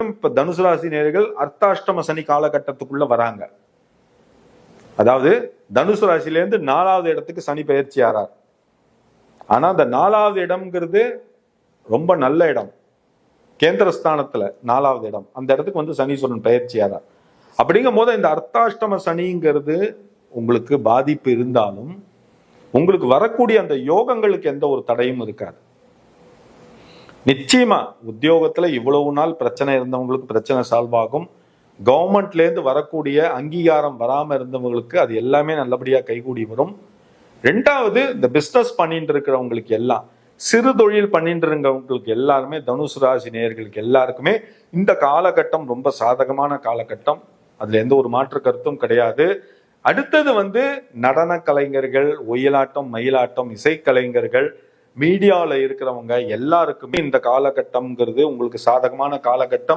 இப்ப தனுசு ராசி நேயர்கள் அர்த்தாஷ்டம சனி காலகட்டத்துக்குள்ள வராங்க. அதாவது தனுசு ராசியிலேருந்து 4வது இடத்துக்கு சனி பயிற்சி ஆறார். ஆனா அந்த 4வது இடம்ங்கிறது ரொம்ப நல்ல இடம். கேந்திரஸ்தானத்துல 4வது இடம், அந்த இடத்துக்கு வந்து சனீஸ்வரன் பயிற்சி ஆறார். அப்படிங்கும் போது இந்த அர்த்தாஷ்டம சனிங்கிறது உங்களுக்கு பாதிப்பு இருந்தாலும் உங்களுக்கு வரக்கூடிய அந்த யோகங்களுக்கு எந்த ஒரு தடையும் இருக்காது. நிச்சயமா உத்தியோகத்துல இவ்வளவு நாள் பிரச்சனை இருந்தவங்களுக்கு பிரச்சனை சால்வ் ஆகும். கவர்மெண்ட்ல இருந்து வரக்கூடிய அங்கீகாரம் வராம இருந்தவங்களுக்கு அது எல்லாமே நல்லபடியா கைகூடி வரும். 2வது, இந்த பிசினஸ் பண்ணிட்டு இருக்கிறவங்களுக்கு எல்லாம், சிறு தொழில் பண்ணிட்டு இருக்கிறவங்களுக்கு எல்லாருமே, தனுசு ராசி நேயர்களுக்கு எல்லாருக்குமே இந்த காலகட்டம் ரொம்ப சாதகமான காலகட்டம். அதுல எந்த ஒரு மாற்று கருத்தும் கிடையாது. அடுத்தது வந்து நடன கலைஞர்கள், ஒயிலாட்டம், மயிலாட்டம், இசைக்கலைஞர்கள், மீடியாவில் இருக்கிறவங்க எல்லாருக்குமே இந்த காலகட்டம்ங்கிறது உங்களுக்கு சாதகமான காலகட்டம்.